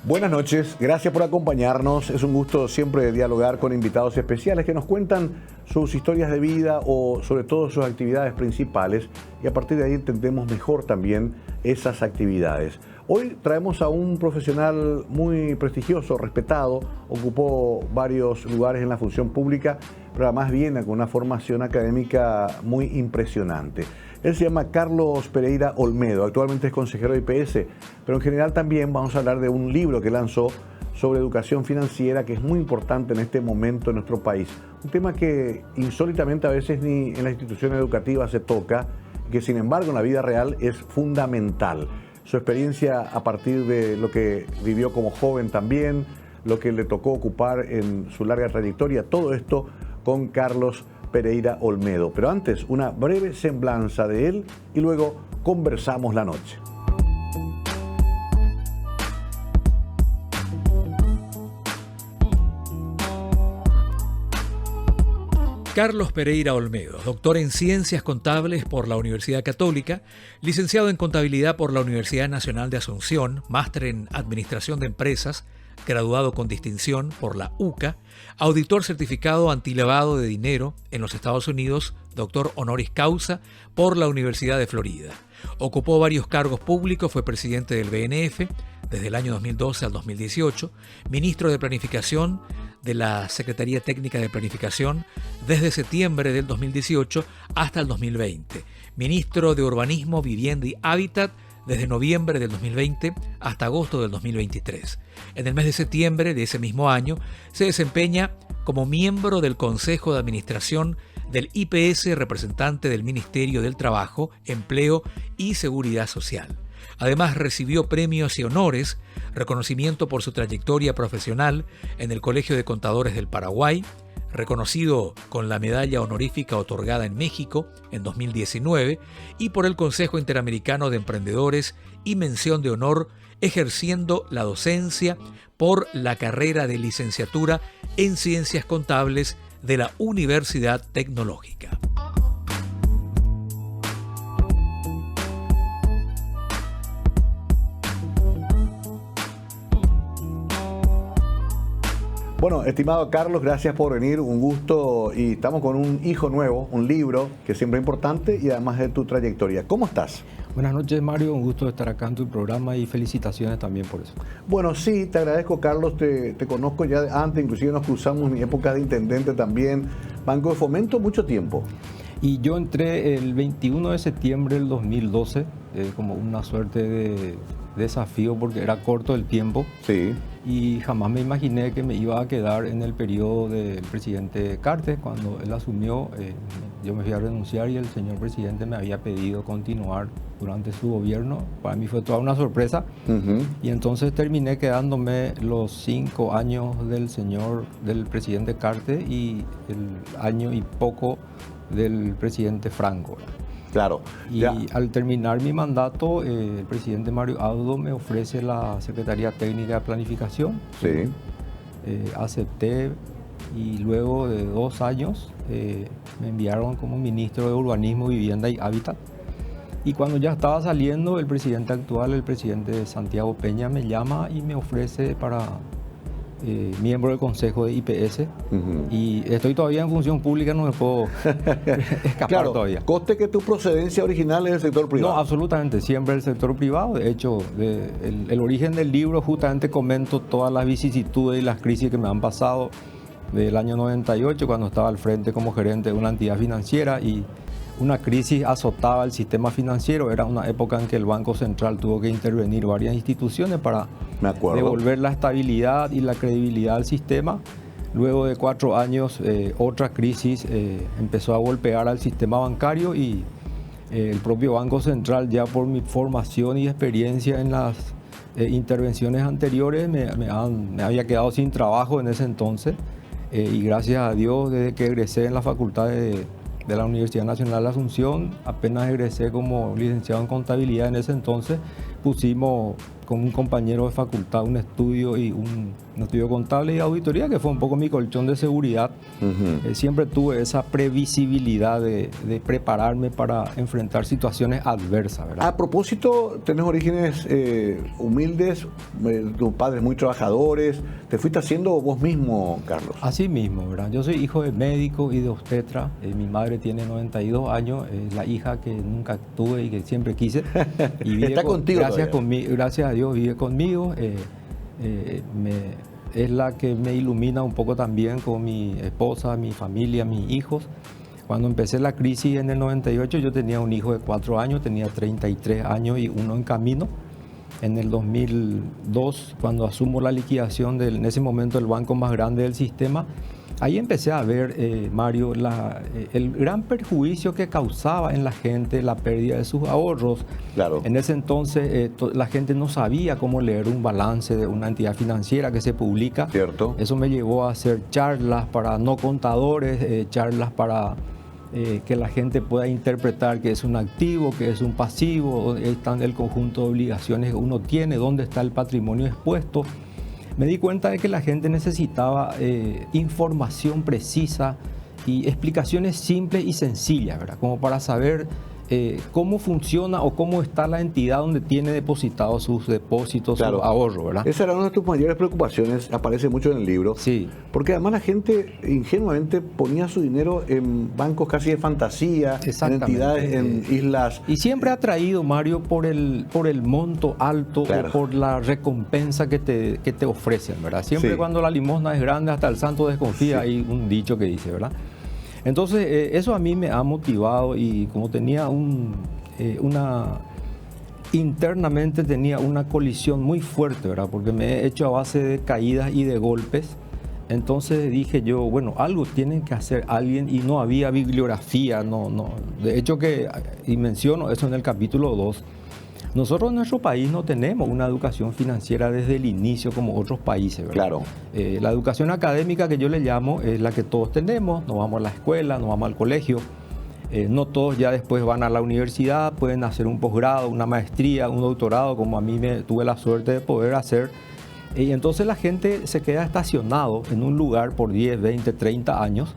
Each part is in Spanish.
Buenas noches, gracias por acompañarnos. Es un gusto siempre dialogar con invitados especiales que nos cuentan sus historias de vida o sobre todo sus actividades principales y a partir de ahí entendemos mejor también esas actividades. Hoy traemos a un profesional muy prestigioso, respetado, ocupó varios lugares en la función pública, pero además viene con una formación académica muy impresionante. Él se llama Carlos Pereira Olmedo, actualmente es consejero de IPS, pero en general también vamos a hablar de un libro que lanzó sobre educación financiera que es muy importante en este momento en nuestro país. Un tema que insólitamente a veces ni en la institución educativa se toca, que sin embargo en la vida real es fundamental. Su experiencia a partir de lo que vivió como joven también, lo que le tocó ocupar en su larga trayectoria, todo esto con Carlos Pereira Olmedo. Pero antes, una breve semblanza de él y luego conversamos la noche. Carlos Pereira Olmedo, doctor en Ciencias Contables por la Universidad Católica, licenciado en Contabilidad por la Universidad Nacional de Asunción, máster en Administración de Empresas, graduado con distinción por la UCA, auditor certificado antilavado de dinero en los Estados Unidos, doctor honoris causa por la Universidad de Florida. Ocupó varios cargos públicos, fue presidente del BNF desde el año 2012 al 2018, ministro de Planificación de la Secretaría Técnica de Planificación desde septiembre del 2018 hasta el 2020, ministro de Urbanismo, Vivienda y Hábitat desde noviembre del 2020 hasta agosto del 2023. En el mes de septiembre de ese mismo año se desempeña como miembro del Consejo de Administración del IPS, representante del Ministerio del Trabajo, Empleo y Seguridad Social. Además recibió premios y honores, reconocimiento por su trayectoria profesional en el Colegio de Contadores del Paraguay, reconocido con la medalla honorífica otorgada en México en 2019 y por el Consejo Interamericano de Emprendedores y mención de honor ejerciendo la docencia por la carrera de licenciatura en Ciencias Contables de la Universidad Tecnológica. Bueno, estimado Carlos, gracias por venir, un gusto y estamos con un hijo nuevo, un libro que siempre es importante y además de tu trayectoria. ¿Cómo estás? Buenas noches, Mario, un gusto estar acá en tu programa y felicitaciones también por eso. Bueno, sí, te agradezco, Carlos, te conozco ya antes, inclusive nos cruzamos en mi época de intendente también, Banco de Fomento, mucho tiempo. Y yo entré el 21 de septiembre del 2012, como una suerte de desafío porque era corto el tiempo. Sí. Y jamás me imaginé que me iba a quedar en el periodo del presidente Cartes. Cuando él asumió, yo me fui a renunciar y el señor presidente me había pedido continuar durante su gobierno. Para mí fue toda una sorpresa. Y entonces terminé quedándome los 5 años del presidente Cartes y el año y poco del presidente Franco. Claro. Y ya. Al terminar mi mandato, el presidente Mario Audo me ofrece la Secretaría Técnica de Planificación. Sí. Acepté y luego de 2 años me enviaron como ministro de Urbanismo, Vivienda y Hábitat. Y cuando ya estaba saliendo, el presidente actual, el presidente Santiago Peña, me llama y me ofrece para miembro del Consejo de IPS. Y estoy todavía en función pública, no me puedo escapar claro, todavía. Coste que tu procedencia original es el sector privado. No, absolutamente, siempre el sector privado. De hecho, el origen del libro justamente comento todas las vicisitudes y las crisis que me han pasado del año 98, cuando estaba al frente como gerente de una entidad financiera y una crisis azotaba el sistema financiero. Era una época en que el Banco Central tuvo que intervenir varias instituciones para devolver la estabilidad y la credibilidad al sistema. Luego de 4 años, otra crisis empezó a golpear al sistema bancario y el propio Banco Central, ya por mi formación y experiencia en las intervenciones anteriores, me había quedado sin trabajo en ese entonces. Y gracias a Dios, desde que egresé en la facultad de la Universidad Nacional de Asunción, apenas egresé como licenciado en contabilidad en ese entonces, pusimos con un compañero de facultad un estudio contable y auditoría, que fue un poco mi colchón de seguridad. Siempre tuve esa previsibilidad de prepararme para enfrentar situaciones adversas, ¿verdad? A propósito, tenés orígenes humildes, tus padres muy trabajadores, te fuiste haciendo vos mismo, Carlos. Así mismo, ¿verdad? Yo soy hijo de médico y de obstetra. Mi madre tiene 92 años, es la hija que nunca tuve y que siempre quise. Y vive está contigo gracias a Dios vive conmigo. Es la que me ilumina un poco también con mi esposa, mi familia, mis hijos. Cuando empecé la crisis en el 98, yo tenía un hijo de 4 años, tenía 33 años y uno en camino. En el 2002, cuando asumo la liquidación en ese momento el banco más grande del sistema, ahí empecé a ver, Mario, el gran perjuicio que causaba en la gente la pérdida de sus ahorros. Claro. En ese entonces la gente no sabía cómo leer un balance de una entidad financiera que se publica. Cierto. Eso me llevó a hacer charlas para no contadores, charlas para que la gente pueda interpretar qué es un activo, qué es un pasivo, dónde están el conjunto de obligaciones que uno tiene, dónde está el patrimonio expuesto. Me di cuenta de que la gente necesitaba información precisa y explicaciones simples y sencillas, ¿verdad? Como para saber cómo funciona o cómo está la entidad donde tiene depositados sus depósitos, claro, sus ahorros, ¿verdad? Esa era una de tus mayores preocupaciones, aparece mucho en el libro. Sí. Porque además la gente ingenuamente ponía su dinero en bancos casi de fantasía, en entidades, en islas. Y siempre ha traído, Mario, por el monto alto, claro, o por la recompensa que te ofrecen, ¿verdad? Siempre, sí, cuando la limosna es grande, hasta el santo desconfía, sí, hay un dicho que dice, ¿verdad? Entonces, eso a mí me ha motivado, y como tenía internamente tenía una colisión muy fuerte, ¿verdad? Porque me he hecho a base de caídas y de golpes. Entonces dije yo, bueno, algo tiene que hacer alguien, y no había bibliografía, no. De hecho y menciono eso en el capítulo 2, nosotros en nuestro país no tenemos una educación financiera desde el inicio como otros países, ¿verdad? Claro. La educación académica, que yo le llamo, es la que todos tenemos. Nos vamos a la escuela, nos vamos al colegio. No todos ya después van a la universidad, pueden hacer un posgrado, una maestría, un doctorado, como a mí tuve la suerte de poder hacer. Y entonces la gente se queda estacionado en un lugar por 10, 20, 30 años,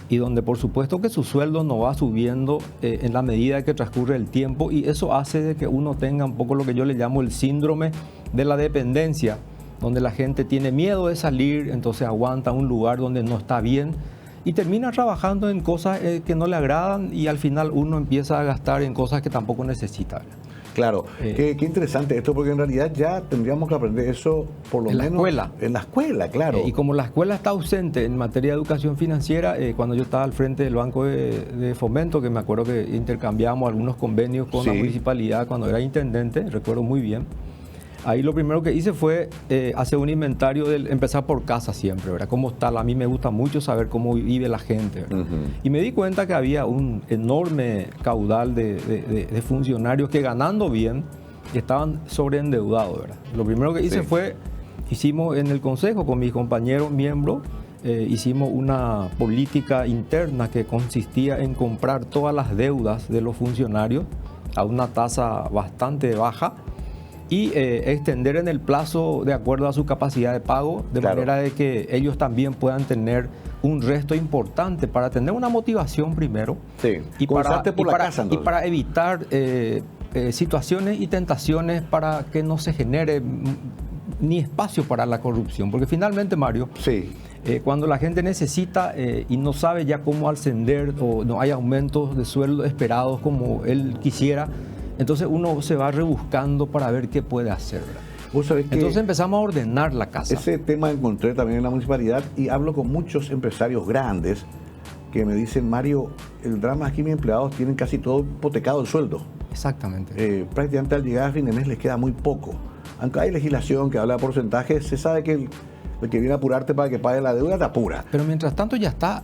y donde por supuesto que su sueldo no va subiendo en la medida que transcurre el tiempo, y eso hace de que uno tenga un poco lo que yo le llamo el síndrome de la dependencia, donde la gente tiene miedo de salir, entonces aguanta un lugar donde no está bien y termina trabajando en cosas que no le agradan, y al final uno empieza a gastar en cosas que tampoco necesita. Claro, qué interesante esto, porque en realidad ya tendríamos que aprender eso por lo menos en la escuela, claro. Y como la escuela está ausente en materia de educación financiera, cuando yo estaba al frente del Banco de Fomento, que me acuerdo que intercambiamos algunos convenios con, sí, la municipalidad cuando era intendente, recuerdo muy bien. Ahí lo primero que hice fue hacer un inventario, empezar por casa siempre, ¿verdad? ¿Cómo está? A mí me gusta mucho saber cómo vive la gente, ¿verdad? Y me di cuenta que había un enorme caudal de funcionarios que, ganando bien, estaban sobreendeudados, ¿verdad? Lo primero que hice, sí, hicimos en el consejo con mis compañeros miembros, hicimos una política interna que consistía en comprar todas las deudas de los funcionarios a una tasa bastante baja, y extender en el plazo de acuerdo a su capacidad de pago, de, claro, manera de que ellos también puedan tener un resto importante para tener una motivación primero, sí, y para evitar situaciones y tentaciones para que no se genere ni espacio para la corrupción. Porque finalmente, Mario, sí, cuando la gente necesita y no sabe ya cómo ascender, o no hay aumentos de sueldo esperados como él quisiera, entonces uno se va rebuscando para ver qué puede hacer, ¿verdad? ¿Vos sabés que entonces empezamos a ordenar la casa? Ese tema encontré también en la municipalidad, y hablo con muchos empresarios grandes que me dicen, Mario, el drama es que mis empleados tienen casi todo hipotecado el sueldo. Exactamente. Prácticamente al llegar a fin de mes les queda muy poco. Aunque hay legislación que habla de porcentajes, se sabe que el que viene a apurarte para que pague la deuda te apura. Pero mientras tanto ya está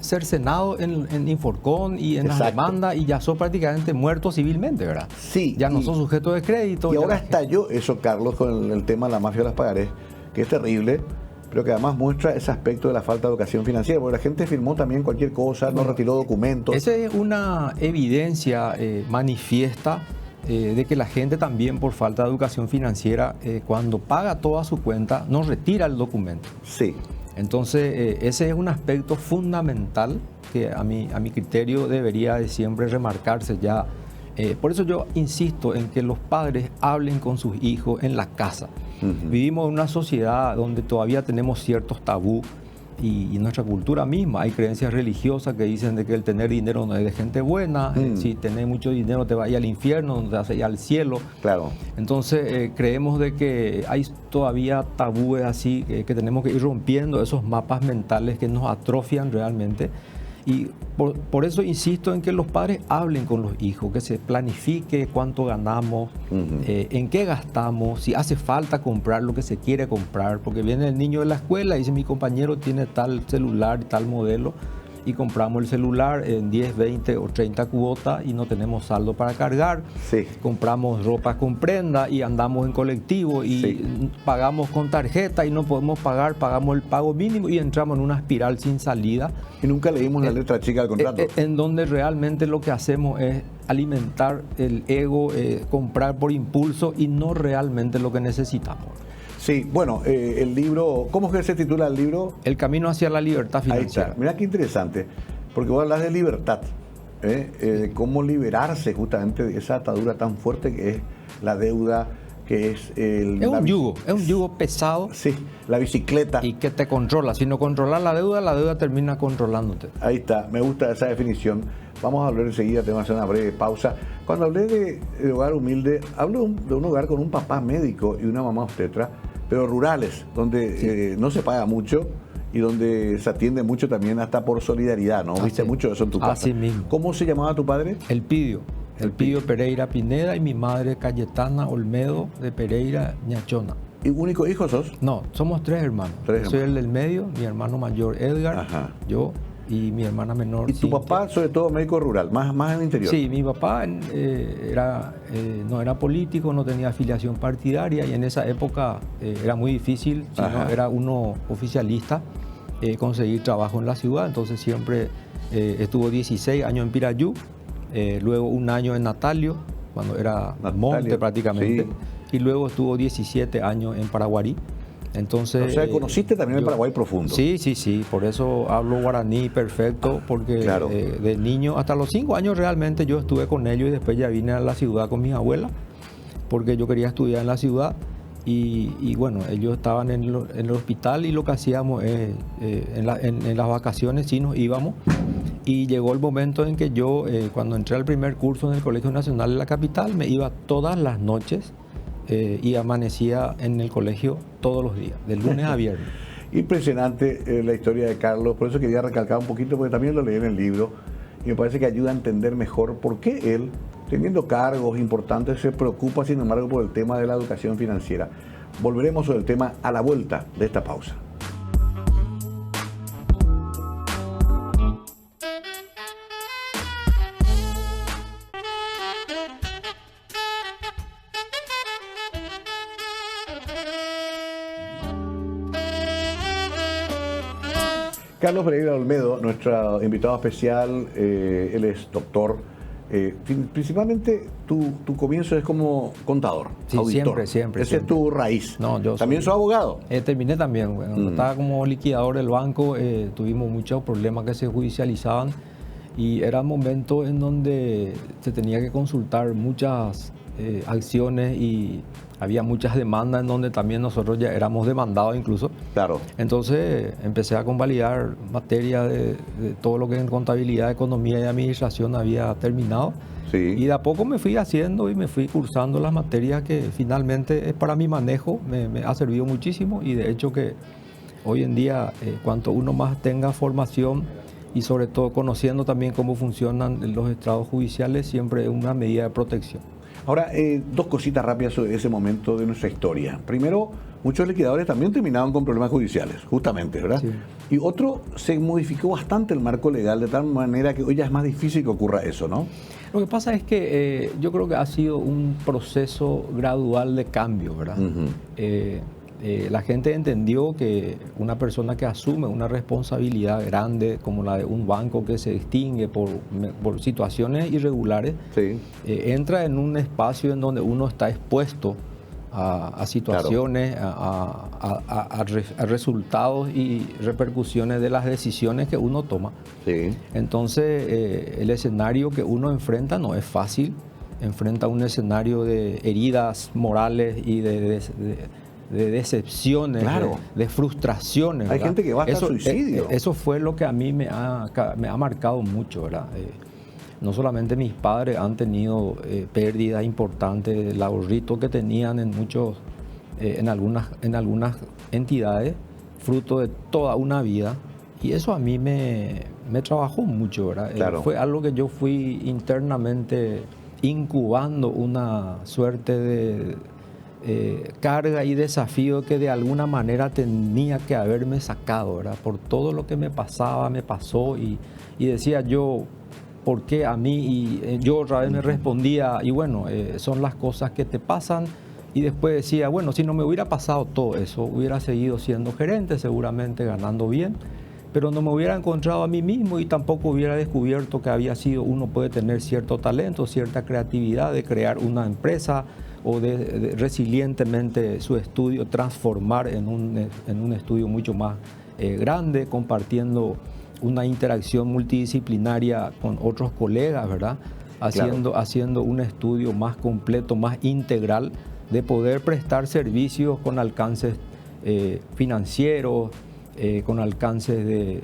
cercenado en Inforcon y en, exacto, las demandas, y ya son prácticamente muertos civilmente, ¿verdad? Sí. Ya no son sujetos de crédito. Y ahora estalló eso, Carlos, con el tema de la mafia de las pagarés, que es terrible, pero que además muestra ese aspecto de la falta de educación financiera, porque la gente firmó también cualquier cosa, no retiró documentos. Esa es una evidencia manifiesta de que la gente también por falta de educación financiera, cuando paga toda su cuenta, no retira el documento. Sí. Entonces, ese es un aspecto fundamental que a mi criterio debería de siempre remarcarse ya. Por eso yo insisto en que los padres hablen con sus hijos en la casa. Vivimos en una sociedad donde todavía tenemos ciertos tabú y en nuestra cultura misma hay creencias religiosas que dicen de que el tener dinero no es de gente buena, si tenés mucho dinero te vas a ir al infierno, no te vas a ir al cielo. Claro. Entonces creemos de que hay todavía tabúes así que tenemos que ir rompiendo esos mapas mentales que nos atrofian realmente. Y por eso insisto en que los padres hablen con los hijos, que se planifique cuánto ganamos, en qué gastamos, si hace falta comprar lo que se quiere comprar, porque viene el niño de la escuela y dice mi compañero tiene tal celular, tal modelo, y compramos el celular en 10, 20 o 30 cuotas y no tenemos saldo para cargar. Sí. Compramos ropa con prenda y andamos en colectivo y pagamos con tarjeta y no podemos pagar, pagamos el pago mínimo y entramos en una espiral sin salida. Y nunca leímos la letra chica del contrato. En donde realmente lo que hacemos es alimentar el ego, comprar por impulso y no realmente lo que necesitamos. Sí, bueno, el libro, ¿cómo es que se titula el libro? El camino hacia la libertad financiera. Ahí está. Mira qué interesante, porque vos hablas de libertad, de cómo liberarse justamente de esa atadura tan fuerte que es la deuda, que es el... Es un yugo pesado. Sí, la bicicleta. Y que te controla. Si no controlas la deuda termina controlándote. Ahí está, me gusta esa definición. Vamos a hablar enseguida, tenemos que hacer una breve pausa. Cuando hablé de hogar humilde, hablo de un hogar con un papá médico y una mamá obstetra, pero rurales, donde no se paga mucho y donde se atiende mucho también hasta por solidaridad, ¿no? ¿Viste mucho eso en tu casa? Así mismo. ¿Cómo se llamaba tu padre? Elpidio Pereira Pineda y mi madre Cayetana Olmedo de Pereira Ñachona. ¿Y único hijo sos? No, somos 3 hermanos. Soy el del medio, mi hermano mayor Edgar, yo y mi hermana menor. ¿Y tu papá, sobre todo médico rural, más en el interior? Sí, mi papá no era político, no tenía afiliación partidaria y en esa época era muy difícil, si no era uno oficialista, conseguir trabajo en la ciudad. Entonces siempre estuvo 16 años en Pirayú, luego un año en Natalio, cuando era monte prácticamente, y luego estuvo 17 años en Paraguarí. Entonces, o sea, conociste también el Paraguay profundo. Sí, por eso hablo guaraní perfecto, porque de niño, hasta los 5 años realmente yo estuve con ellos y después ya vine a la ciudad con mis abuelas, porque yo quería estudiar en la ciudad y bueno, ellos estaban en el hospital y lo que hacíamos es, en las vacaciones sí nos íbamos y llegó el momento en que yo, cuando entré al primer curso en el Colegio Nacional de la capital, me iba todas las noches y amanecía en el colegio todos los días, de lunes a viernes. Impresionante la historia de Carlos, por eso quería recalcar un poquito, porque también lo leí en el libro y me parece que ayuda a entender mejor por qué él, teniendo cargos importantes, se preocupa sin embargo por el tema de la educación financiera. Volveremos sobre el tema a la vuelta de esta pausa. Carlos Pereira Olmedo, nuestro invitado especial, él es doctor. Principalmente tu comienzo es como contador, auditor. Siempre. Esa es tu raíz. No, yo ¿También soy abogado? Terminé también. Bueno, estaba como liquidador del banco, tuvimos muchos problemas que se judicializaban y eran momentos en donde se tenía que consultar muchas acciones y había muchas demandas en donde también nosotros ya éramos demandados incluso. Claro. Entonces empecé a convalidar materia de todo lo que en contabilidad, economía y administración había terminado. Sí. Y de a poco me fui haciendo y me fui cursando las materias que finalmente para mi manejo me ha servido muchísimo y de hecho que hoy en día cuanto uno más tenga formación y sobre todo conociendo también cómo funcionan los estrados judiciales, siempre es una medida de protección. Ahora, 2 cositas rápidas sobre ese momento de nuestra historia. Primero, muchos liquidadores también terminaban con problemas judiciales, justamente, ¿verdad? Sí. Y otro, se modificó bastante el marco legal de tal manera que hoy ya es más difícil que ocurra eso, ¿no? Lo que pasa es que yo creo que ha sido un proceso gradual de cambio, ¿verdad? la gente entendió que una persona que asume una responsabilidad grande como la de un banco que se distingue por situaciones irregulares, Sí. entra en un espacio en donde uno está expuesto a situaciones, a resultados y repercusiones de las decisiones que uno toma. Sí. Entonces, el escenario que uno enfrenta no es fácil, enfrenta un escenario de heridas morales y de decepciones, Claro. de frustraciones. Hay ¿verdad? gente que va hasta suicidio. Eso fue lo que a mí me ha marcado mucho, ¿verdad? No solamente mis padres han tenido pérdidas importantes, el ahorrito que tenían en algunas entidades, fruto de toda una vida, y eso a mí me trabajó mucho, ¿verdad? Claro. Fue algo que yo fui internamente incubando, una suerte de carga y desafío que de alguna manera tenía que haberme sacado, ¿verdad? Por todo lo que me pasó y decía yo, ¿por qué a mí? Y yo otra vez me respondía, y bueno, son las cosas que te pasan. Y después decía, bueno, si no me hubiera pasado todo eso, hubiera seguido siendo gerente, seguramente ganando bien, pero no me hubiera encontrado a mí mismo y tampoco hubiera descubierto que uno puede tener cierto talento, cierta creatividad de crear una empresa o de resilientemente su estudio transformar en un estudio mucho más grande, compartiendo una interacción multidisciplinaria con otros colegas, ¿verdad? Haciendo un estudio más completo, más integral, de poder prestar servicios con alcances financieros, con alcances de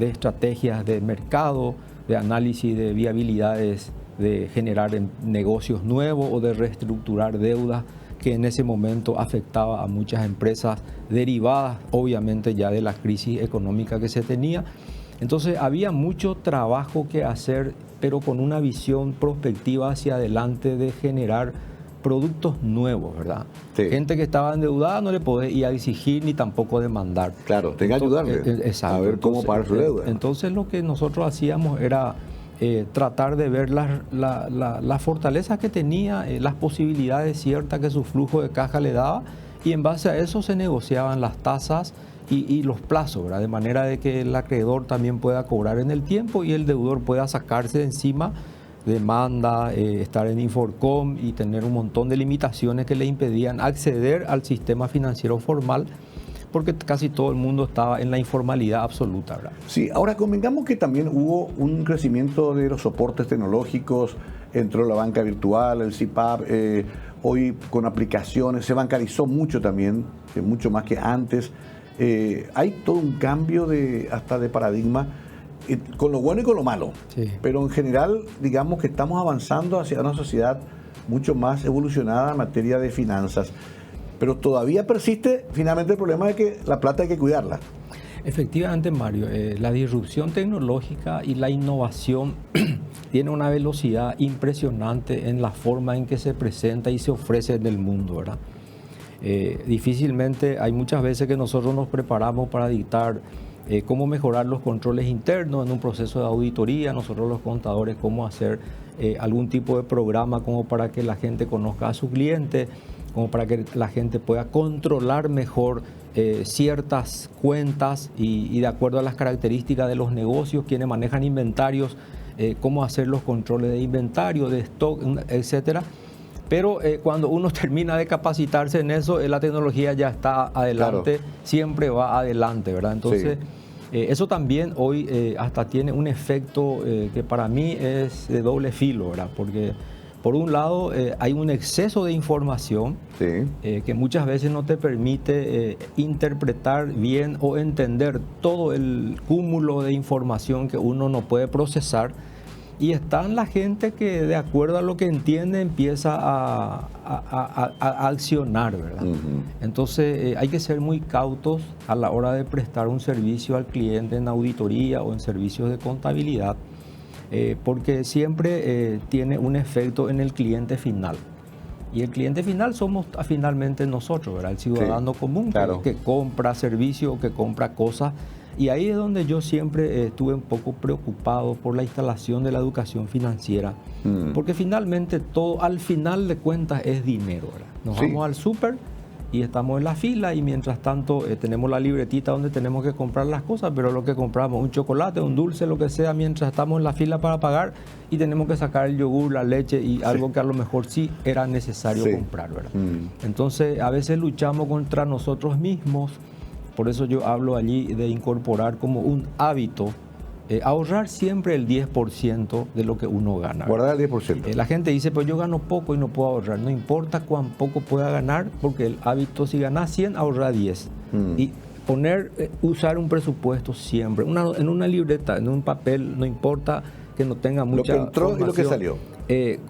estrategias de mercado, de análisis de viabilidades, de generar negocios nuevos o de reestructurar deudas que en ese momento afectaba a muchas empresas derivadas, obviamente, ya de la crisis económica que se tenía. Entonces había mucho trabajo que hacer, pero con una visión prospectiva hacia adelante de generar productos nuevos, ¿verdad? Sí. Gente que estaba endeudada no le podía exigir ni tampoco demandar. Claro, tenga que ayudarle Exacto. a ver cómo pagar su deuda. Entonces lo que nosotros hacíamos era tratar de ver las fortalezas que tenía, las posibilidades ciertas que su flujo de caja le daba, y en base a eso se negociaban las tasas y los plazos, ¿verdad? De manera de que el acreedor también pueda cobrar en el tiempo y el deudor pueda sacarse de encima demanda, estar en Inforcom y tener un montón de limitaciones que le impedían acceder al sistema financiero formal, porque casi todo el mundo estaba en la informalidad absoluta, ¿verdad? Sí, ahora convengamos que también hubo un crecimiento de los soportes tecnológicos, entró la banca virtual, el CIPAP, hoy con aplicaciones, se bancarizó mucho también, mucho más que antes. Hay todo un cambio hasta de paradigma, con lo bueno y con lo malo. Sí. Pero en general, digamos que estamos avanzando hacia una sociedad mucho más evolucionada en materia de finanzas. Pero todavía persiste finalmente el problema de que la plata hay que cuidarla. Efectivamente, Mario, la disrupción tecnológica y la innovación tiene una velocidad impresionante en la forma en que se presenta y se ofrece en el mundo, ¿verdad? Difícilmente, hay muchas veces que nosotros nos preparamos para dictar cómo mejorar los controles internos en un proceso de auditoría, nosotros los contadores cómo hacer algún tipo de programa como para que la gente conozca a su cliente, como para que la gente pueda controlar mejor ciertas cuentas y de acuerdo a las características de los negocios, quienes manejan inventarios, cómo hacer los controles de inventario, de stock, etcétera. Pero cuando uno termina de capacitarse en eso, la tecnología ya está adelante, claro, siempre va adelante, ¿verdad? Entonces, sí, eso también hoy hasta tiene un efecto que para mí es de doble filo, ¿verdad? Porque por un lado hay un exceso de información, sí, que muchas veces no te permite interpretar bien o entender todo el cúmulo de información que uno no puede procesar. Y están la gente que de acuerdo a lo que entiende empieza a accionar, ¿verdad? Entonces hay que ser muy cautos a la hora de prestar un servicio al cliente en auditoría o en servicios de contabilidad, porque siempre tiene un efecto en el cliente final. Y el cliente final somos finalmente nosotros, ¿verdad? El ciudadano, sí, común, claro, que compra servicios, que compra cosas. Y ahí es donde yo siempre estuve un poco preocupado por la instalación de la educación financiera, porque finalmente todo, al final de cuentas, es dinero, ¿verdad? Nos, sí, vamos al súper y estamos en la fila y mientras tanto tenemos la libretita donde tenemos que comprar las cosas, pero lo que compramos, un chocolate, un dulce, lo que sea, mientras estamos en la fila para pagar y tenemos que sacar el yogur, la leche y algo que a lo mejor sí era necesario comprar, ¿verdad? Entonces a veces luchamos contra nosotros mismos, por eso yo hablo allí de incorporar como un hábito. Ahorrar siempre el 10% de lo que uno gana. Guardar el 10%. La gente dice, pues yo gano poco y no puedo ahorrar. No importa cuán poco pueda ganar, porque el hábito, si ganas 100, ahorra 10. Y usar un presupuesto siempre. En una libreta, en un papel, no importa que no tenga mucha lo que entró y lo que salió.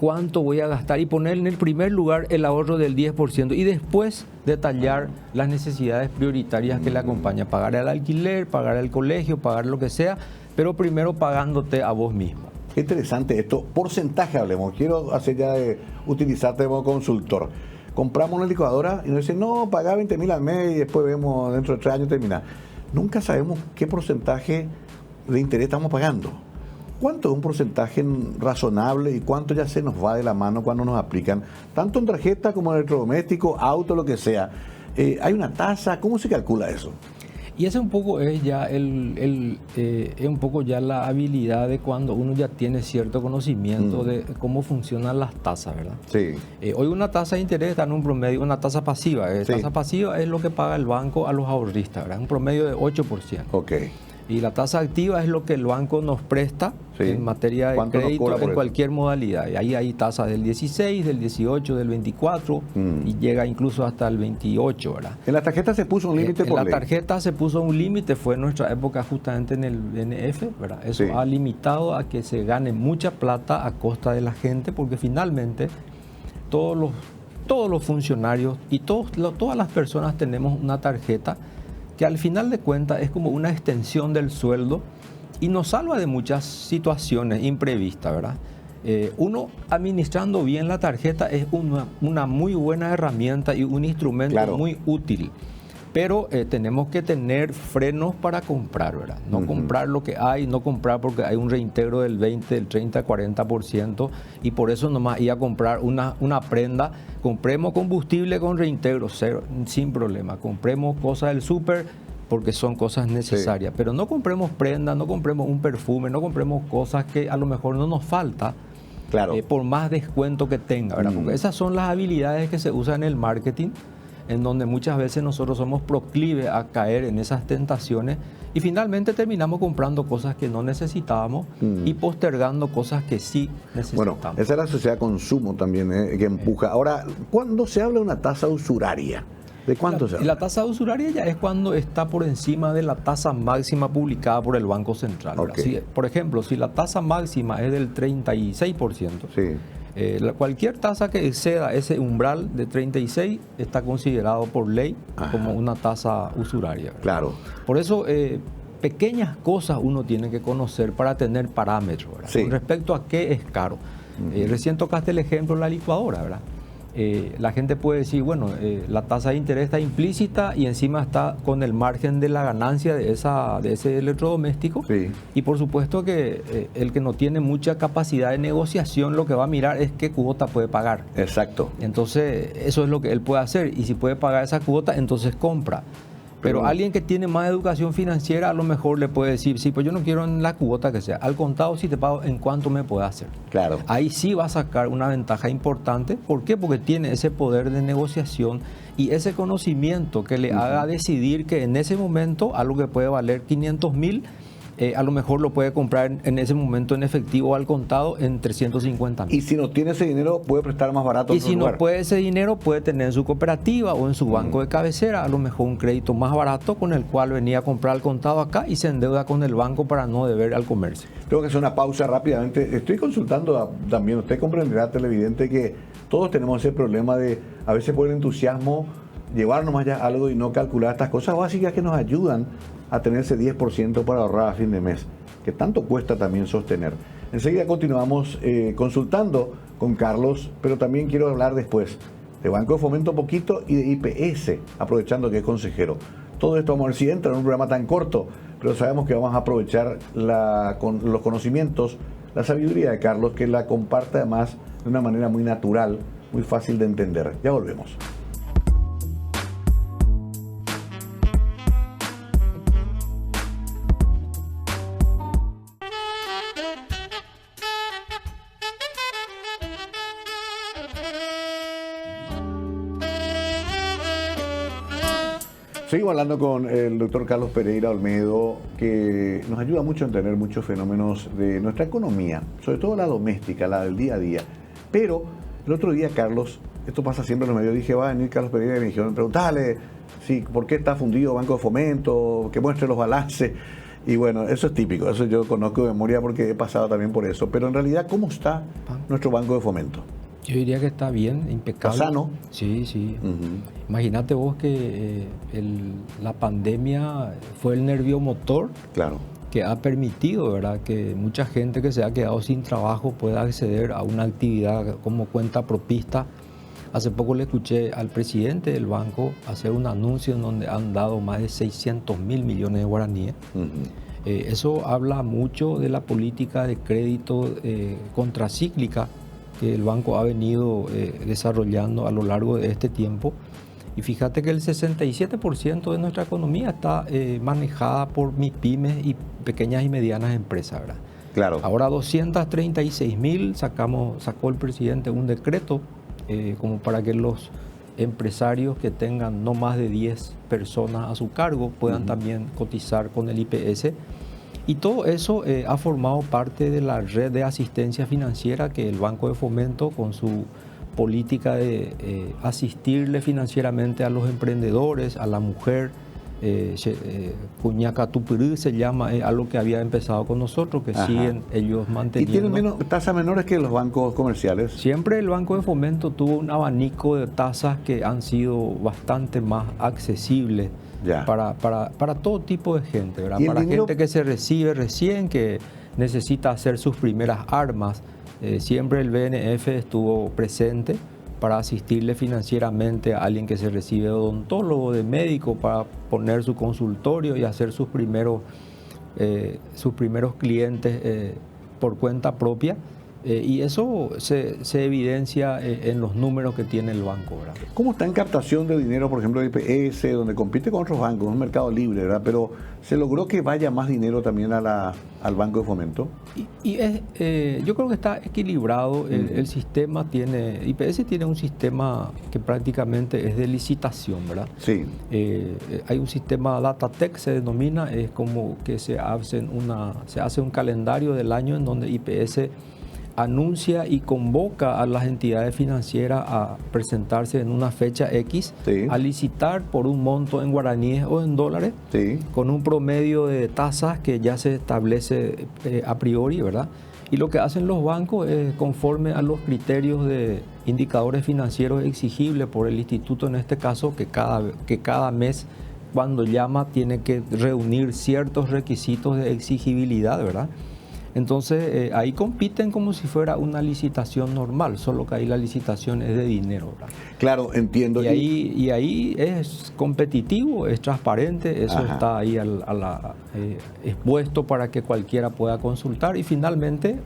Cuánto voy a gastar y poner en el primer lugar el ahorro del 10% y después detallar las necesidades prioritarias que le acompañan. Pagar el alquiler, pagar el colegio, pagar lo que sea, pero primero pagándote a vos mismo. Qué interesante esto. Porcentaje hablemos. Quiero hacer ya de utilizarte como consultor. Compramos una licuadora y nos dicen, no, paga 20.000 al mes y después vemos dentro de 3 años terminar. Nunca sabemos qué porcentaje de interés estamos pagando. ¿Cuánto es un porcentaje razonable y cuánto ya se nos va de la mano cuando nos aplican? Tanto en tarjeta como en electrodoméstico, auto, lo que sea. ¿Hay una tasa? ¿Cómo se calcula eso? Y ese un poco es ya es un poco ya la habilidad de cuando uno ya tiene cierto conocimiento de cómo funcionan las tasas, ¿verdad? Sí. Hoy una tasa de interés está en un promedio, una tasa pasiva. Tasa pasiva es lo que paga el banco a los ahorristas, ¿verdad? Un promedio de 8%. Ok. Y la tasa activa es lo que el banco nos presta en materia de crédito en cualquier modalidad. Y ahí hay tasas del 16, del 18, del 24 y llega incluso hasta el 28, ¿verdad? En la tarjeta se puso un límite por ley. En la tarjeta se puso un límite, fue en nuestra época justamente en el BNF, ¿verdad? Eso ha limitado a que se gane mucha plata a costa de la gente, porque finalmente todos los funcionarios y todas las personas tenemos una tarjeta que al final de cuentas es como una extensión del sueldo y nos salva de muchas situaciones imprevistas, ¿verdad? Uno administrando bien la tarjeta es una muy buena herramienta y un instrumento muy útil, pero tenemos que tener frenos para comprar, ¿verdad? No comprar lo que hay, no comprar porque hay un reintegro del 20, del 30, 40% y por eso nomás ir a comprar una prenda. Compremos combustible con reintegro cero, sin problema. Compremos cosas del súper porque son cosas necesarias. Pero no compremos prenda, no compremos un perfume, no compremos cosas que a lo mejor no nos falta, por más descuento que tenga, ¿verdad? Porque esas son las habilidades que se usan en el marketing, en donde muchas veces nosotros somos proclives a caer en esas tentaciones y finalmente terminamos comprando cosas que no necesitábamos y postergando cosas que sí necesitamos. Bueno, esa es la sociedad de consumo también que empuja. Ahora, ¿cuándo se habla de una tasa usuraria? ¿De cuánto se habla? La tasa usuraria ya es cuando está por encima de la tasa máxima publicada por el Banco Central. Por ejemplo, si la tasa máxima es del 36%, cualquier tasa que exceda ese umbral de 36 está considerado por ley como una tasa usuraria, ¿verdad? Claro. Por eso pequeñas cosas uno tiene que conocer para tener parámetros, ¿verdad? Con respecto a qué es caro. Recién tocaste el ejemplo de la licuadora, ¿verdad? La gente puede decir, bueno, la tasa de interés está implícita y encima está con el margen de la ganancia de ese electrodoméstico. Y por supuesto que el que no tiene mucha capacidad de negociación lo que va a mirar es qué cuota puede pagar. Exacto. Entonces, eso es lo que él puede hacer. Y si puede pagar esa cuota, entonces compra. Pero alguien que tiene más educación financiera a lo mejor le puede decir, sí, pues yo no quiero en la cuota que sea. Al contado, si te pago, ¿en cuánto me puede hacer? Claro. Ahí sí va a sacar una ventaja importante. ¿Por qué? Porque tiene ese poder de negociación y ese conocimiento que le haga decidir que en ese momento algo que puede valer 500.000, a lo mejor lo puede comprar en ese momento en efectivo o al contado en 350.000. Y si no tiene ese dinero, puede prestar más barato. Y si no puede ese dinero, puede tener en su cooperativa o en su banco de cabecera, a lo mejor un crédito más barato con el cual venía a comprar al contado acá y se endeuda con el banco para no deber al comercio. Tengo que hacer una pausa rápidamente. Estoy consultando también, usted comprenderá, televidente, que todos tenemos ese problema de a veces por el entusiasmo llevarnos más allá algo y no calcular estas cosas básicas que nos ayudan a tener ese 10% para ahorrar a fin de mes, que tanto cuesta también sostener. Enseguida continuamos consultando con Carlos, pero también quiero hablar después de Banco de Fomento un poquito y de IPS, aprovechando que es consejero. Todo esto vamos a ver si entra en un programa tan corto, pero sabemos que vamos a aprovechar los conocimientos, la sabiduría de Carlos, que la comparte además de una manera muy natural, muy fácil de entender. Ya volvemos. Seguimos hablando con el doctor Carlos Pereira Olmedo, que nos ayuda mucho a entender muchos fenómenos de nuestra economía, sobre todo la doméstica, la del día a día. Pero el otro día, Carlos, esto pasa siempre en los medios, dije, va a venir Carlos Pereira y me dijeron, preguntale por qué está fundido Banco de Fomento, que muestre los balances. Y bueno, eso es típico, eso yo conozco de memoria porque he pasado también por eso. Pero en realidad, ¿cómo está nuestro Banco de Fomento? Yo diría que está bien, impecable. ¿Está sano? Sí, sí. Imagínate vos que la pandemia fue el nerviomotor, claro, que ha permitido, ¿verdad?, que mucha gente que se ha quedado sin trabajo pueda acceder a una actividad como cuenta propista. Hace poco le escuché al presidente del banco hacer un anuncio en donde han dado más de 600.000 millones de guaraníes. Eso habla mucho de la política de crédito contracíclica que el banco ha venido desarrollando a lo largo de este tiempo. Y fíjate que el 67% de nuestra economía está manejada por MIPYMES y pequeñas y medianas empresas, ¿verdad? Claro. Ahora 236.000 sacó el presidente un decreto como para que los empresarios que tengan no más de 10 personas a su cargo puedan también cotizar con el IPS. Y todo eso ha formado parte de la red de asistencia financiera que el Banco de Fomento, con su política de asistirle financieramente a los emprendedores, a la mujer, Cuñaca Tupirú se llama, algo que había empezado con nosotros, que siguen ellos manteniendo. ¿Y tienen tasas menores que los bancos comerciales? Siempre el Banco de Fomento tuvo un abanico de tasas que han sido bastante más accesibles para todo tipo de gente, ¿verdad? Para gente que se recibe recién, que necesita hacer sus primeras armas. Siempre el BNF estuvo presente para asistirle financieramente a alguien que se recibe de odontólogo, de médico, para poner su consultorio y hacer sus primeros clientes por cuenta propia. Y eso se evidencia en los números que tiene el banco, ¿verdad? ¿Cómo está en captación de dinero, por ejemplo, el IPS, donde compite con otros bancos, un mercado libre, ¿verdad? Pero ¿se logró que vaya más dinero también al Banco de Fomento? Yo creo que está equilibrado. El sistema IPS tiene un sistema que prácticamente es de licitación, ¿verdad? Sí. Hay un sistema DataTech, se denomina, es como que se hace un calendario del año en donde IPS anuncia y convoca a las entidades financieras a presentarse en una fecha X, a licitar por un monto en guaraníes o en dólares, con un promedio de tasas que ya se establece a priori, ¿verdad? Y lo que hacen los bancos es, conforme a los criterios de indicadores financieros exigibles por el instituto, en este caso, que cada mes, cuando llama, tiene que reunir ciertos requisitos de exigibilidad, ¿verdad? Entonces, ahí compiten como si fuera una licitación normal, solo que ahí la licitación es de dinero, ¿verdad? Claro, entiendo. Y ahí es competitivo, es transparente, eso está ahí expuesto para que cualquiera pueda consultar y finalmente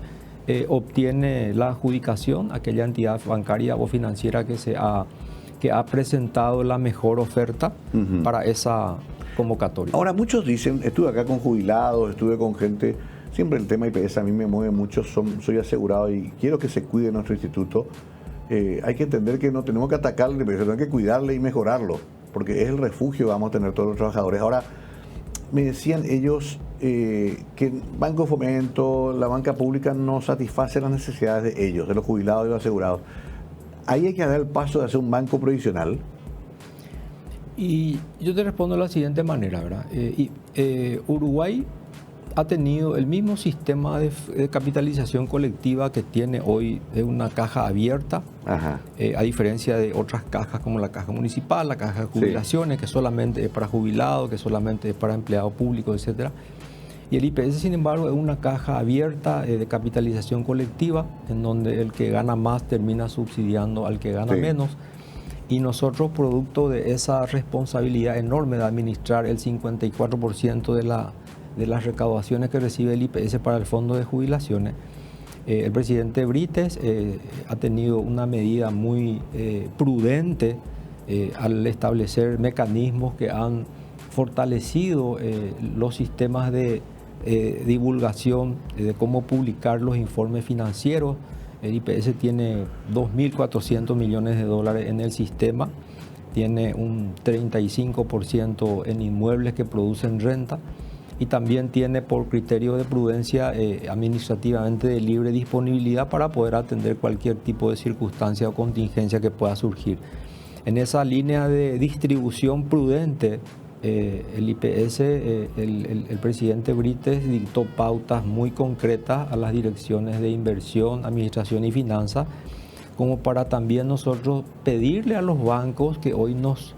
obtiene la adjudicación aquella entidad bancaria o financiera que ha presentado la mejor oferta para esa convocatoria. Ahora, muchos dicen, estuve acá con jubilados, estuve con gente... Siempre el tema IPS a mí me mueve mucho, soy asegurado y quiero que se cuide nuestro instituto. Hay que entender que no tenemos que atacarle, pero tenemos que cuidarle y mejorarlo, porque es el refugio que vamos a tener todos los trabajadores. Ahora, me decían ellos que el Banco de Fomento, la banca pública no satisface las necesidades de ellos, de los jubilados y los asegurados. Ahí hay que dar el paso de hacer un banco provisional. Y yo te respondo de la siguiente manera, ¿verdad? Uruguay ha tenido el mismo sistema de capitalización colectiva que tiene hoy, de una caja abierta, a diferencia de otras cajas como la caja municipal, la caja de jubilaciones, que solamente es para jubilados, que solamente es para empleados públicos, etc. Y el IPS, sin embargo, es una caja abierta de capitalización colectiva, en donde el que gana más termina subsidiando al que gana menos. Y nosotros, producto de esa responsabilidad enorme de administrar el 54% de las recaudaciones que recibe el IPS para el fondo de jubilaciones, el presidente Brites ha tenido una medida muy prudente al establecer mecanismos que han fortalecido los sistemas de divulgación de cómo publicar los informes financieros. El IPS tiene 2.400 millones de dólares en el sistema, tiene un 35% en inmuebles que producen renta y también tiene por criterio de prudencia administrativamente de libre disponibilidad para poder atender cualquier tipo de circunstancia o contingencia que pueda surgir. En esa línea de distribución prudente, el IPS, el presidente Brites dictó pautas muy concretas a las direcciones de inversión, administración y finanzas, como para también nosotros pedirle a los bancos que hoy nos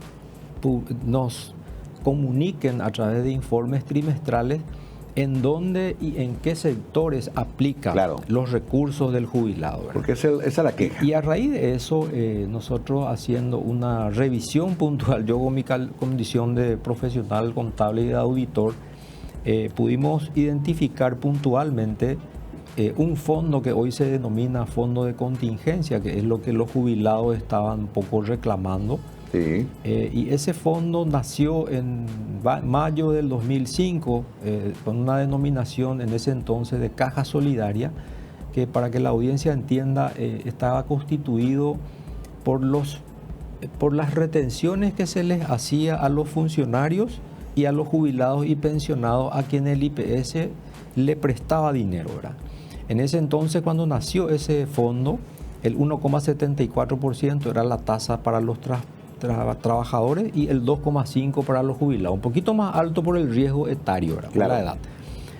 comuniquen a través de informes trimestrales en dónde y en qué sectores aplican los recursos del jubilado, ¿verdad? Porque esa es la queja. Y a raíz de eso, nosotros haciendo una revisión puntual, yo con mi condición de profesional contable y de auditor, pudimos identificar puntualmente un fondo que hoy se denomina fondo de contingencia, que es lo que los jubilados estaban un poco reclamando. Sí. Y ese fondo nació en mayo del 2005 con una denominación en ese entonces de Caja Solidaria, que para que la audiencia entienda estaba constituido por las retenciones que se les hacía a los funcionarios y a los jubilados y pensionados a quienes el IPS le prestaba dinero, ¿verdad? En ese entonces, cuando nació ese fondo, el 1,74% era la tasa para los trabajadores y el 2,5% para los jubilados, un poquito más alto por el riesgo etario, ¿verdad? Por la edad.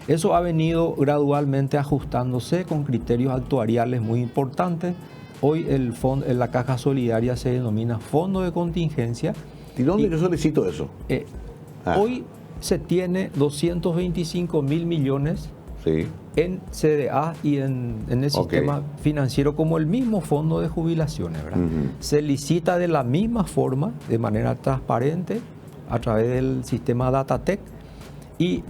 Eso ha venido gradualmente ajustándose con criterios actuariales muy importantes. Hoy la Caja Solidaria se denomina Fondo de Contingencia. ¿Y dónde yo solicito eso? Hoy se tiene 225.000 millones en CDA y en el sistema financiero como el mismo fondo de jubilaciones, ¿verdad? Se licita de la misma forma, de manera transparente, a través del sistema Datatec. Y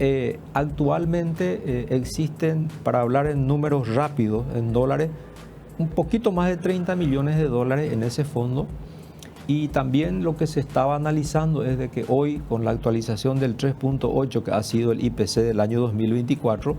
actualmente existen, para hablar en números rápidos, en dólares, un poquito más de 30 millones de dólares en ese fondo. Y también lo que se estaba analizando es de que hoy, con la actualización del 3.8, que ha sido el IPC del año 2024,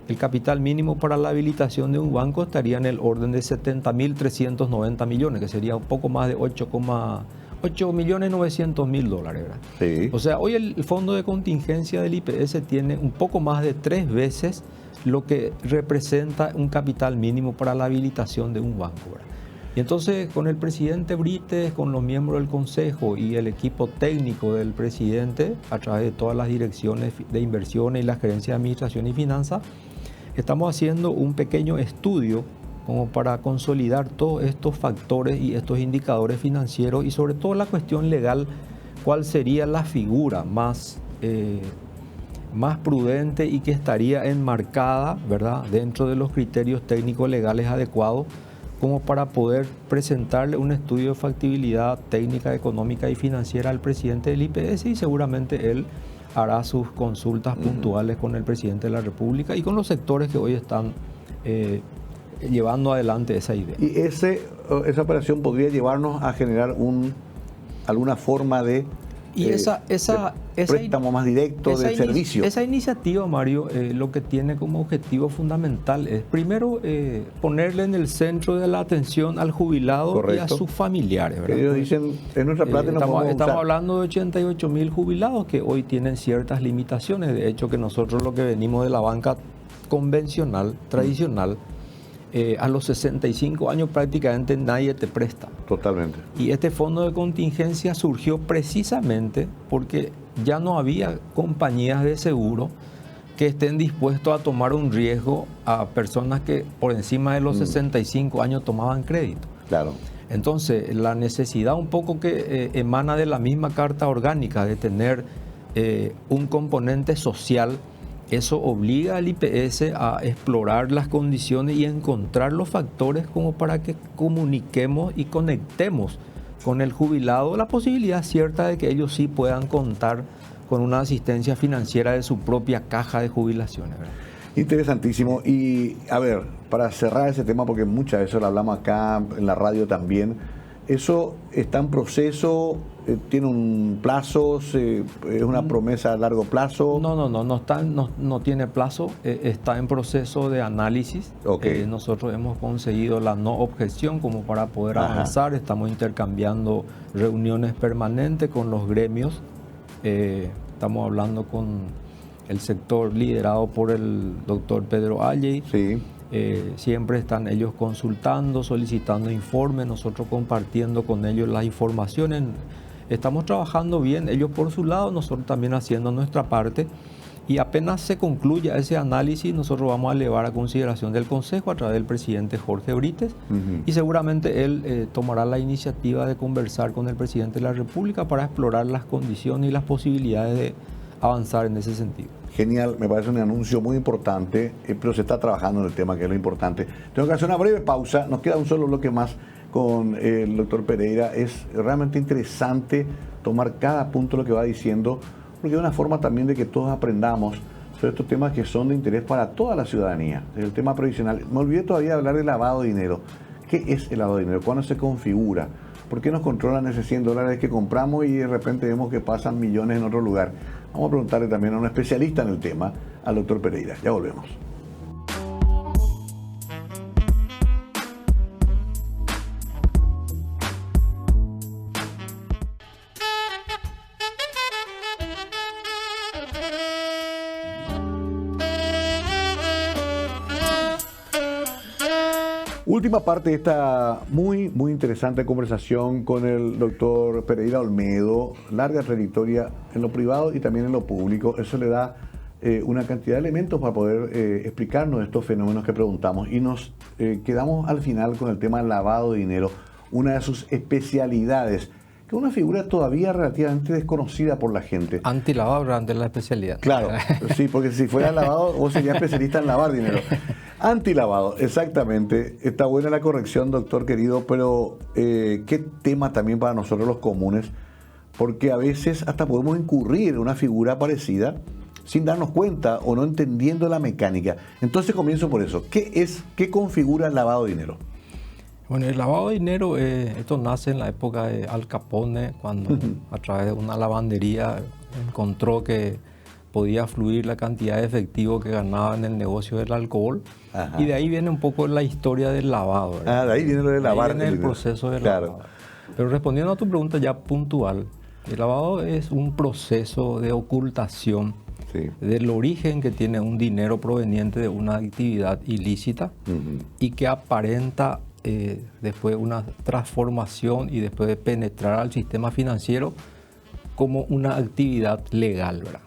el capital mínimo para la habilitación de un banco estaría en el orden de 70.390 millones, que sería un poco más de 8.900.000 dólares, ¿verdad? Sí. O sea, hoy el fondo de contingencia del IPS tiene un poco más de 3 veces lo que representa un capital mínimo para la habilitación de un banco, ¿verdad? Y entonces, con el presidente Brites, con los miembros del Consejo y el equipo técnico del presidente, a través de todas las direcciones de inversiones y la gerencia de administración y finanzas, estamos haciendo un pequeño estudio como para consolidar todos estos factores y estos indicadores financieros y sobre todo la cuestión legal, cuál sería la figura más prudente y que estaría enmarcada, ¿verdad?, dentro de los criterios técnicos legales adecuados, como para poder presentarle un estudio de factibilidad técnica, económica y financiera al presidente del IPS, y seguramente él hará sus consultas puntuales con el presidente de la República y con los sectores que hoy están llevando adelante esa idea. ¿Y esa operación podría llevarnos a generar alguna forma de préstamo más directo de servicio? Esa iniciativa, Mario, lo que tiene como objetivo fundamental es, primero, ponerle en el centro de la atención al jubilado y a sus familiares, ¿verdad? Ellos dicen, en nuestra plata estamos hablando de 88.000 jubilados que hoy tienen ciertas limitaciones. De hecho, que nosotros lo que venimos de la banca convencional, tradicional, a los 65 años prácticamente nadie te presta. Totalmente. Y este fondo de contingencia surgió precisamente porque ya no había compañías de seguro que estén dispuestos a tomar un riesgo a personas que por encima de los 65 años tomaban crédito. Claro. Entonces, la necesidad un poco que emana de la misma Carta Orgánica de tener un componente social. Eso obliga al IPS a explorar las condiciones y encontrar los factores como para que comuniquemos y conectemos con el jubilado la posibilidad cierta de que ellos sí puedan contar con una asistencia financiera de su propia caja de jubilaciones, ¿verdad? Interesantísimo. Y a ver, para cerrar ese tema, porque muchas veces lo hablamos acá en la radio también, ¿Eso está en proceso? ¿Tiene un plazo? ¿Es una promesa a largo plazo? No tiene plazo, está en proceso de análisis. Okay. Nosotros hemos conseguido la no objeción como para poder avanzar. Estamos intercambiando reuniones permanentes con los gremios. Estamos hablando con el sector liderado por el doctor Pedro Alley. Sí. Siempre están ellos consultando, solicitando informes, nosotros compartiendo con ellos las informaciones. Estamos trabajando bien, ellos por su lado, nosotros también haciendo nuestra parte. Y apenas se concluya ese análisis, nosotros vamos a elevar a consideración del Consejo a través del presidente Jorge Brites. Y seguramente él tomará la iniciativa de conversar con el presidente de la República para explorar las condiciones y las posibilidades de avanzar en ese sentido. Genial, me parece un anuncio muy importante, pero se está trabajando en el tema, que es lo importante. Tengo que hacer una breve pausa, nos queda un solo bloque más con el doctor Pereira. Es realmente interesante tomar cada punto de lo que va diciendo, porque es una forma también de que todos aprendamos sobre estos temas que son de interés para toda la ciudadanía. El tema previsional. Me olvidé todavía de hablar del lavado de dinero. ¿Qué es el lavado de dinero? ¿Cuándo se configura? ¿Por qué nos controlan ese $100 que compramos y de repente vemos que pasan millones en otro lugar? Vamos a preguntarle también a un especialista en el tema, al doctor Pereira. Ya volvemos. Última parte de esta muy interesante conversación con el doctor Pereira Olmedo. Larga trayectoria en lo privado y también en lo público. Eso le da una cantidad de elementos para poder explicarnos estos fenómenos que preguntamos. Y nos quedamos al final con el tema del lavado de dinero, una de sus especialidades, que es una figura todavía relativamente desconocida por la gente. Antilavado ante la especialidad. Claro, sí, porque si fuera lavado, vos serías especialista en lavar dinero. Antilavado, exactamente. Está buena la corrección, doctor querido, pero qué tema también para nosotros los comunes, porque a veces hasta podemos incurrir en una figura parecida sin darnos cuenta o no entendiendo la mecánica. Entonces comienzo por eso. ¿Qué configura el lavado de dinero? Bueno, el lavado de dinero, esto nace en la época de Al Capone, cuando a través de una lavandería encontró que podía fluir la cantidad de efectivo que ganaba en el negocio del alcohol. Ajá. Y de ahí viene un poco la historia del lavado, ¿verdad? De ahí viene lo de lavar. Ahí viene el proceso de lavado. Pero respondiendo a tu pregunta ya puntual, el lavado es un proceso de ocultación del origen que tiene un dinero proveniente de una actividad ilícita y que aparenta después una transformación y después de penetrar al sistema financiero como una actividad legal, ¿verdad?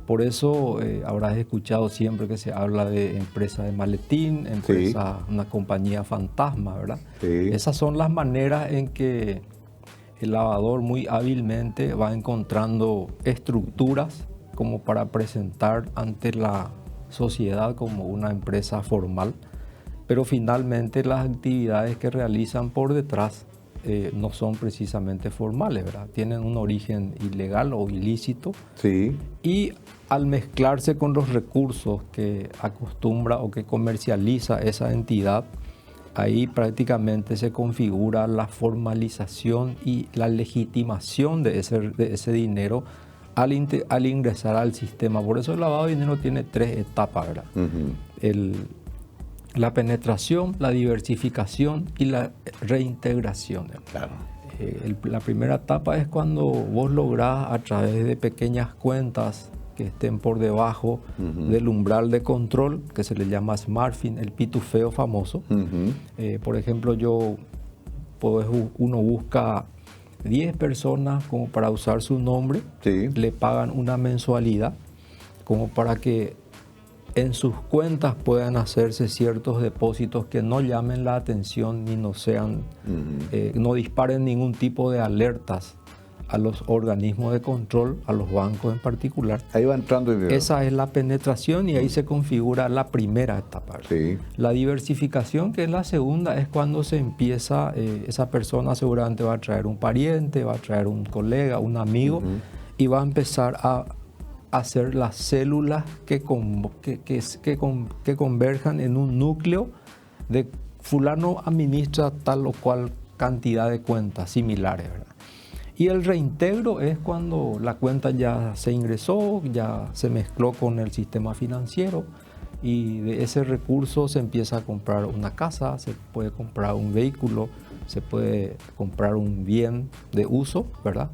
Por eso habrás escuchado siempre que se habla de empresa de maletín, una compañía fantasma, ¿verdad? Sí. Esas son las maneras en que el lavador muy hábilmente va encontrando estructuras como para presentar ante la sociedad como una empresa formal, pero finalmente las actividades que realizan por detrás no son precisamente formales, ¿verdad? Tienen un origen ilegal o ilícito. Sí. Y al mezclarse con los recursos que acostumbra o que comercializa esa entidad, ahí prácticamente se configura la formalización y la legitimación de ese dinero al ingresar al sistema. Por eso el lavado de dinero tiene 3 etapas, ¿verdad? La penetración, la diversificación y la reintegración. Claro. La primera etapa es cuando vos lográs a través de pequeñas cuentas que estén por debajo del umbral de control, que se le llama SmartFin, el pitufeo famoso. Por ejemplo, uno busca 10 personas como para usar su nombre, le pagan una mensualidad como para que en sus cuentas puedan hacerse ciertos depósitos que no llamen la atención ni no sean, no disparen ningún tipo de alertas a los organismos de control, a los bancos en particular. Ahí va entrando el dinero. Esa es la penetración y ahí se configura la primera etapa. Sí. La diversificación, que es la segunda, es cuando se empieza, esa persona seguramente va a traer un pariente, va a traer un colega, un amigo, y va a empezar a hacer las células que converjan en un núcleo de fulano administra tal o cual cantidad de cuentas similares, ¿verdad? Y el reintegro es cuando la cuenta ya se ingresó, ya se mezcló con el sistema financiero y de ese recurso se empieza a comprar una casa, se puede comprar un vehículo, se puede comprar un bien de uso, ¿verdad?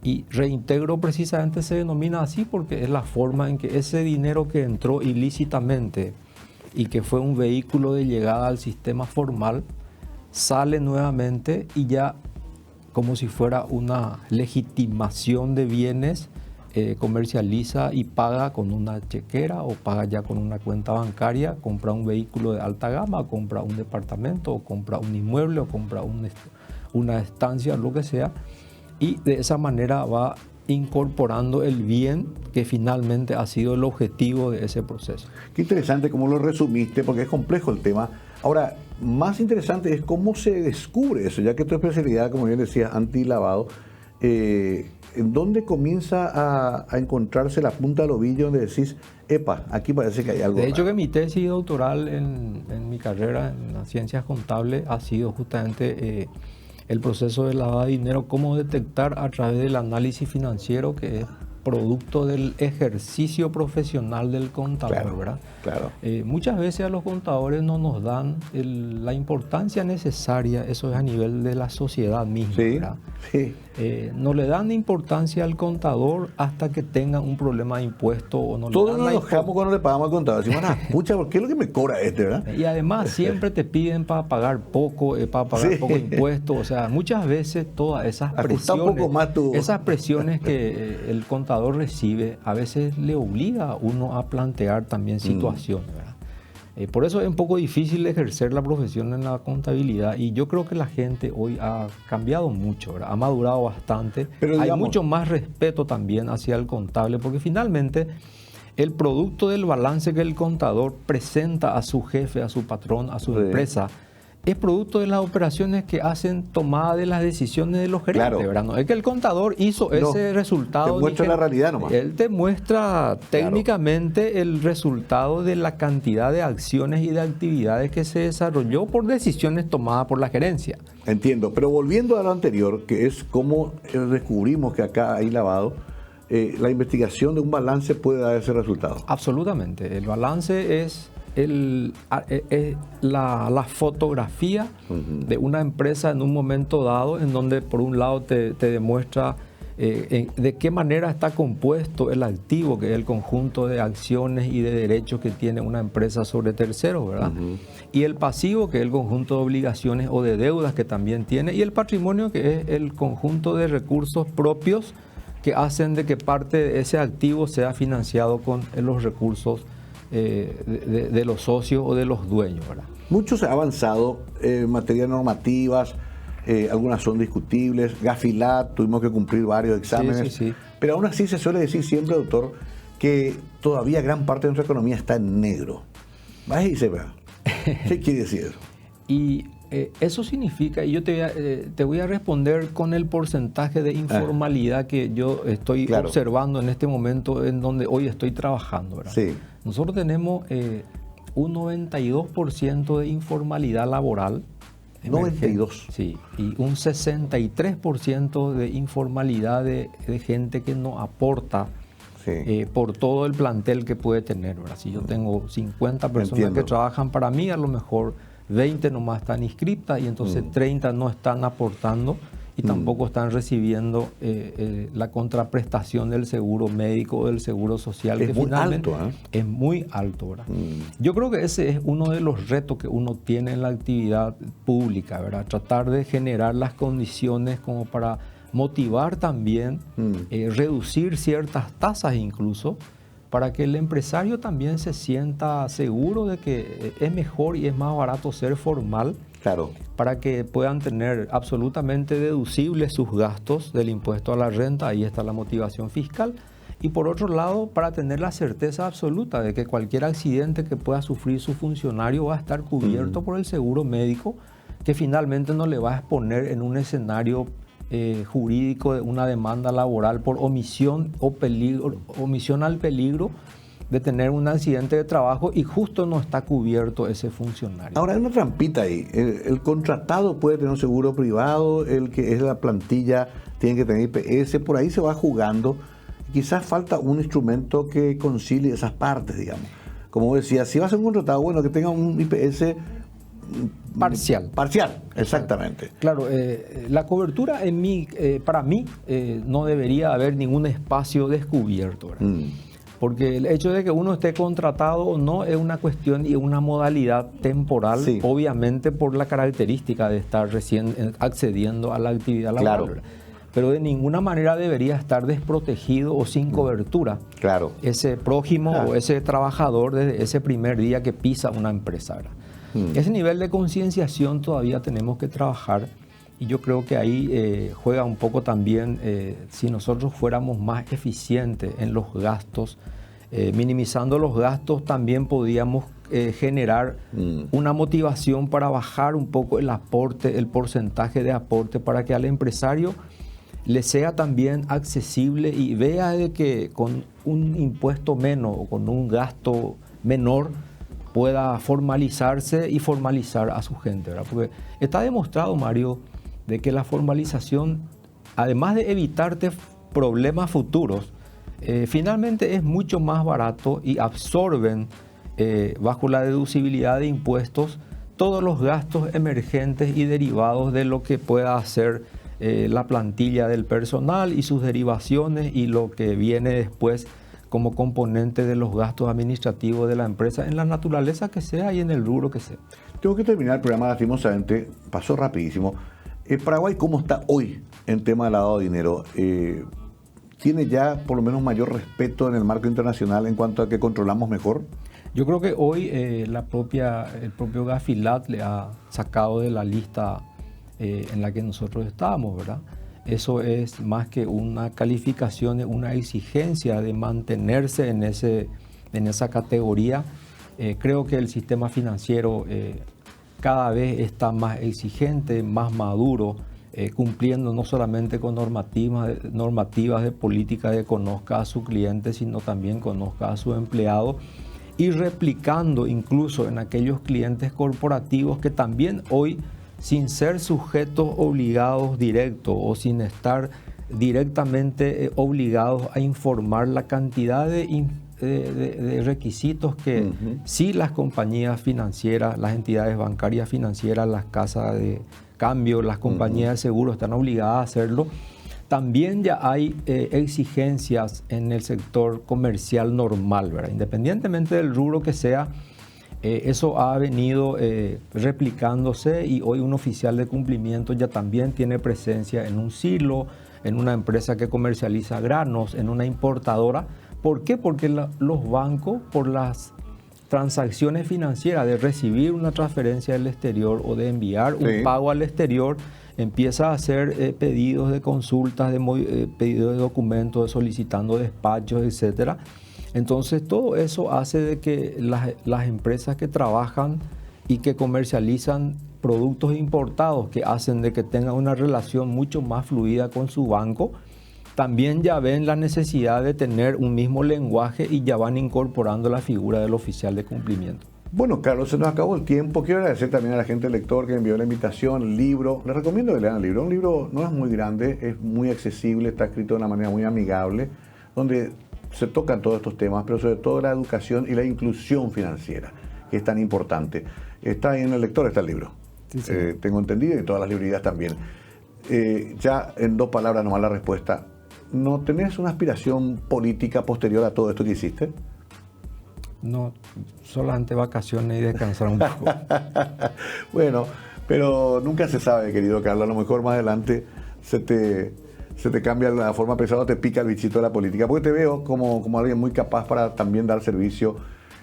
Y reintegro precisamente se denomina así porque es la forma en que ese dinero que entró ilícitamente y que fue un vehículo de llegada al sistema formal sale nuevamente y ya como si fuera una legitimación de bienes, comercializa y paga con una chequera o paga ya con una cuenta bancaria, compra un vehículo de alta gama, compra un departamento o compra un inmueble o compra una estancia, lo que sea, y de esa manera va incorporando el bien que finalmente ha sido el objetivo de ese proceso. Qué interesante cómo lo resumiste, porque es complejo el tema. Ahora, más interesante es cómo se descubre eso, ya que tu especialidad, como bien decías, antilavado, ¿en dónde comienza a encontrarse la punta del ovillo donde decís, epa, aquí parece que hay algo? De hecho, que mi tesis doctoral en mi carrera en las ciencias contables ha sido justamente el proceso de lavado de dinero, cómo detectar a través del análisis financiero, que es producto del ejercicio profesional del contador, claro, ¿verdad? Claro. Muchas veces a los contadores no nos dan la importancia necesaria, eso es a nivel de la sociedad misma, sí, ¿verdad? Sí. No le dan importancia al contador hasta que tengan un problema de impuesto o no. Todos nos enojamos cuando le pagamos al contador. Decimos, pucha, ¿por qué es lo que me cobra verdad? Y además siempre te piden para pagar poco, poco impuesto. O sea, muchas veces todas esas presiones que el contador recibe, a veces le obliga a uno a plantear también situaciones, ¿verdad? Por eso es un poco difícil ejercer la profesión en la contabilidad y yo creo que la gente hoy ha cambiado mucho, ¿verdad? Ha madurado bastante. Pero, hay mucho más respeto también hacia el contable porque finalmente el producto del balance que el contador presenta a su jefe, a su patrón, a su empresa, es producto de las operaciones que hacen tomada de las decisiones de los gerentes, claro, ¿verdad? No es que el contador hizo ese resultado. Te muestra la realidad nomás. Él te muestra técnicamente el resultado de la cantidad de acciones y de actividades que se desarrolló por decisiones tomadas por la gerencia. Entiendo, pero volviendo a lo anterior, que es cómo descubrimos que acá hay lavado, la investigación de un balance puede dar ese resultado. Absolutamente. El balance es la fotografía de una empresa en un momento dado, en donde por un lado te demuestra de qué manera está compuesto el activo, que es el conjunto de acciones y de derechos que tiene una empresa sobre terceros, ¿verdad? Y el pasivo, que es el conjunto de obligaciones o de deudas que también tiene, y el patrimonio, que es el conjunto de recursos propios que hacen de que parte de ese activo sea financiado con los recursos de los socios o de los dueños, ¿verdad? Mucho se ha avanzado en materia de normativas, algunas son discutibles. Gafilat, tuvimos que cumplir varios exámenes, sí. Pero aún así se suele decir siempre, doctor, que todavía gran parte de nuestra economía está en negro. Vaya y se vea. ¿Qué quiere decir eso? Y eso significa, y yo te voy a responder con el porcentaje de informalidad que yo estoy observando en este momento en donde hoy estoy trabajando, ¿verdad? Sí. Nosotros tenemos un 92% de informalidad laboral. 92. Sí, y un 63% de informalidad de gente que no aporta por todo el plantel que puede tener, ¿verdad? Si yo tengo 50 personas que trabajan para mí, a lo mejor 20 nomás están inscritas y entonces 30 no están aportando y tampoco están recibiendo la contraprestación del seguro médico o del seguro social. Es que muy alto, ¿eh? Es muy alto, ¿verdad? Yo creo que ese es uno de los retos que uno tiene en la actividad pública, ¿verdad? Tratar de generar las condiciones como para motivar también, reducir ciertas tasas incluso, para que el empresario también se sienta seguro de que es mejor y es más barato ser formal. Claro. Para que puedan tener absolutamente deducibles sus gastos del impuesto a la renta, ahí está la motivación fiscal. Y por otro lado, para tener la certeza absoluta de que cualquier accidente que pueda sufrir su funcionario va a estar cubierto por el seguro médico, que finalmente no le va a exponer en un escenario jurídico de una demanda laboral por omisión o omisión al peligro de tener un accidente de trabajo y justo no está cubierto ese funcionario. Ahora hay una trampita ahí. El contratado puede tener un seguro privado, el que es la plantilla tiene que tener IPS, por ahí se va jugando. Quizás falta un instrumento que concilie esas partes, digamos. Como decía, si va a ser un contratado, bueno, que tenga un IPS parcial. Parcial, exactamente. Claro, la cobertura para mí no debería haber ningún espacio descubierto, ¿verdad? Porque el hecho de que uno esté contratado o no es una cuestión y una modalidad temporal, sí, obviamente por la característica de estar recién accediendo a la actividad laboral. Claro. Pero de ninguna manera debería estar desprotegido o sin cobertura, claro, ese prójimo, claro, o ese trabajador desde ese primer día que pisa una empresa, ¿verdad? Ese nivel de concienciación todavía tenemos que trabajar, y yo creo que ahí juega un poco también si nosotros fuéramos más eficientes en los gastos, minimizando los gastos, también podríamos generar una motivación para bajar un poco el aporte, el porcentaje de aporte, para que al empresario le sea también accesible y vea de que con un impuesto menos o con un gasto menor pueda formalizarse y formalizar a su gente, ¿verdad? Porque está demostrado, Mario, de que la formalización, además de evitarte problemas futuros, finalmente es mucho más barato y absorben bajo la deducibilidad de impuestos todos los gastos emergentes y derivados de lo que pueda hacer la plantilla del personal y sus derivaciones y lo que viene después como componente de los gastos administrativos de la empresa, en la naturaleza que sea y en el rubro que sea. Tengo que terminar el programa, lastimosamente, pasó rapidísimo. Paraguay, ¿cómo está hoy en tema de lavado de dinero? ¿Tiene ya por lo menos mayor respeto en el marco internacional en cuanto a que controlamos mejor? Yo creo que hoy el propio Gafilat le ha sacado de la lista en la que nosotros estábamos, ¿verdad? Eso es más que una calificación, una exigencia de mantenerse en esa categoría. Creo que el sistema financiero cada vez está más exigente, más maduro, cumpliendo no solamente con normativas de política de conozca a su cliente, sino también conozca a su empleado, y replicando incluso en aquellos clientes corporativos que también hoy, sin ser sujetos obligados directos o sin estar directamente obligados a informar la cantidad de requisitos que sí las compañías financieras, las entidades bancarias financieras, las casas de cambio, las compañías de seguro están obligadas a hacerlo. También ya hay exigencias en el sector comercial normal, ¿verdad? Independientemente del rubro que sea. Eso ha venido replicándose, y hoy un oficial de cumplimiento ya también tiene presencia en un silo, en una empresa que comercializa granos, en una importadora. ¿Por qué? Porque los bancos, por las transacciones financieras de recibir una transferencia del exterior o de enviar un pago al exterior, empieza a hacer pedidos de consultas, pedidos de documentos, solicitando despachos, etcétera. Entonces todo eso hace de que las empresas que trabajan y que comercializan productos importados, que hacen de que tengan una relación mucho más fluida con su banco, también ya ven la necesidad de tener un mismo lenguaje y ya van incorporando la figura del oficial de cumplimiento. Bueno, Carlos, se nos acabó el tiempo. Quiero agradecer también a la gente lector que envió la invitación, el libro. Les recomiendo que lean el libro. Un libro no es muy grande, es muy accesible, está escrito de una manera muy amigable, donde se tocan todos estos temas, pero sobre todo la educación y la inclusión financiera, que es tan importante. Está ahí en el lector, está el libro. Sí, sí. Tengo entendido, y en todas las librerías también. Ya en 2 palabras nomás la respuesta. ¿No tenés una aspiración política posterior a todo esto que hiciste? No, solamente vacaciones y descansar un poco. Bueno, pero nunca se sabe, querido Carlos. A lo mejor más adelante se te cambia la forma pesada, te pica el bichito de la política, porque te veo como alguien muy capaz para también dar servicio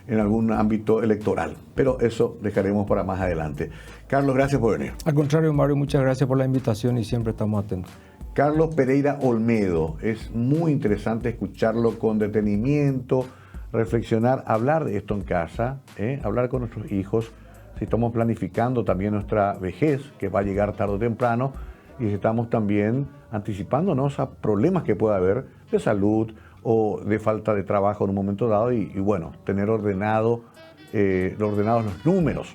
en algún ámbito electoral. Pero eso dejaremos para más adelante. Carlos, gracias por venir. Al contrario, Mario, muchas gracias por la invitación y siempre estamos atentos. Carlos Pereira Olmedo, es muy interesante escucharlo con detenimiento, reflexionar, hablar de esto en casa, hablar con nuestros hijos, si estamos planificando también nuestra vejez, que va a llegar tarde o temprano, y si estamos también anticipándonos a problemas que pueda haber de salud o de falta de trabajo en un momento dado y bueno, tener ordenados los números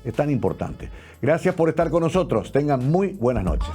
es tan importante. Gracias por estar con nosotros. Tengan muy buenas noches.